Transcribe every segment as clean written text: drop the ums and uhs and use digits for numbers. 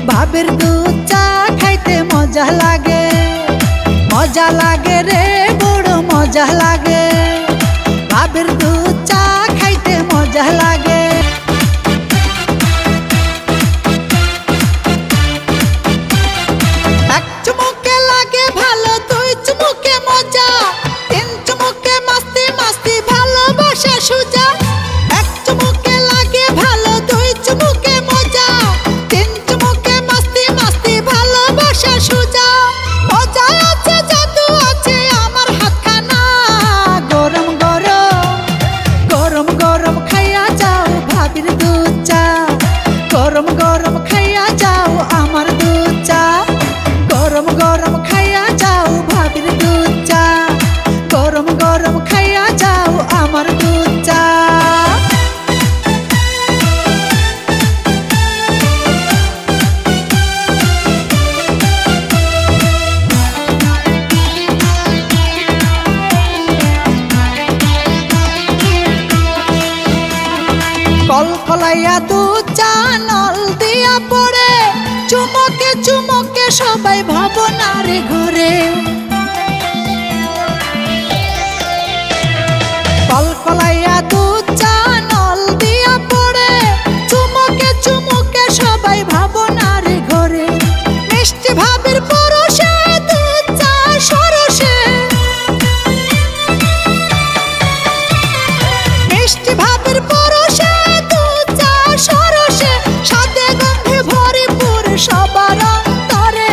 ভাবির দুধ চা খাইতে মজা লাগে রে বড় মজা লাগে। ভাবির দুধ চা খাইতে মজা লাগে। এক চুমুকে লাগে ভালো, দুই চুমুকে মজা, তিন চুমুকে মাস্তি মাস্তি ভালোবাসা সুজা। এক চুমুকে লাগে ভালো, দুই চুমুকে মজা, তিন চুমুকে মাস্তি মাস্তি ভালোবাসা সুজা। মজা আছে জাদু আছে আমার হাতখানা, গরম গরম গরম গরম খাইয়া যাও ভাবির দুধ চা। গরম গরম খাইয়া যাও আমার দুধ চা। গরম গরম খাইয়া যাও ভাবির দুধ চা। গরম গরম খাইয়া যাও আমার দুধ চা। কলকলাইয়া দুধ চা নল দিয়া পড়ে, চুমকে চুমকে সবাই ভাবনার ঘরে। কলকলাইয়া দুধ চা নল দিয়া পড়ে, চুমকে চুমকে সবাই ভাবনার ঘরে। মিষ্টি ভাবির পরশে দুধ চা সরসে, মিষ্টি ভাবির পরশে দুধ চা সরসে, সাথে গন্ধে ভরিপুর সবার অন্তরে।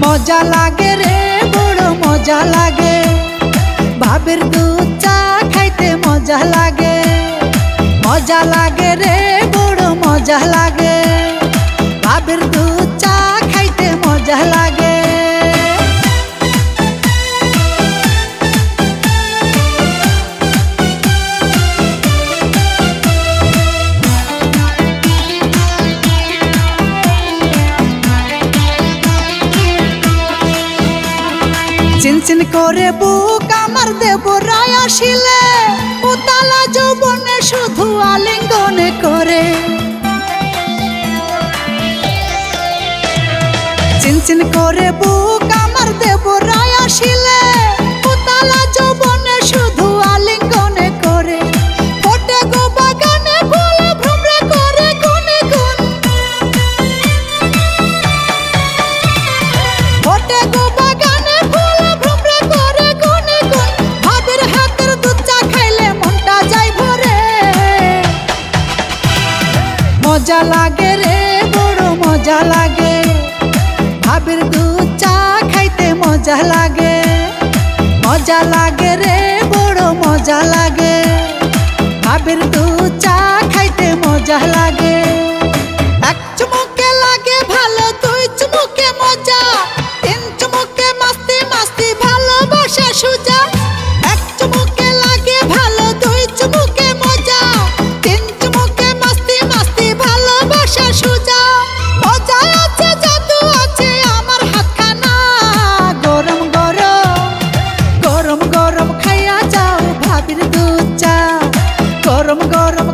মজা লাগে রে বড় মজা লাগে। ভাবির দুধ চা খাইতে মজা লাগে। মজা লাগে রে বড় মজা লাগে। ভাবির দুধ চা খাইতে মজা লাগে। চিনচিন করে বুক আমার দেবরায় আসিলে, উতালা যৌবনে শুধু আলিঙ্গনে করে। চিনচিন করে বুক আমার দেবরায় আসিলে, উতালা যৌবনে শুধু আলিঙ্গনে করে। ফোটে গো বাগানে ফুল ভ্রমরে করে গুনে গুন, ফোটে গো বাগানে ফুল ভ্রমরে করে গুনে গুন। ভাবির হাতের দুধ চা খাইলে মনটা যায় ভরে। মজা লাগে রে বড় মজা লাগে। ভাবির দুধ চা খাইতে মজা লাগে। মজা লাগে রে বড় মজা লাগে। ভাবির দুধ চা খাইতে মজা লাগে। এক চুমুকে লাগে ভালো, দুই চুমুকে মজা, তিন চুমুকে মাস্তি মাস্তি ভালোবাসা সুজা। এক চুমুকে লাগে ভালো, দুই চুমুকে মজা, তিন চুমুকে মাস্তি মাস্তি ভালোবাসা সুজা। মজা আছে জাদু আছে আমার হাতখানা, গরম গরম গরম গরম খাইয়া যাও ভাবির দুধ চা। গরম গরম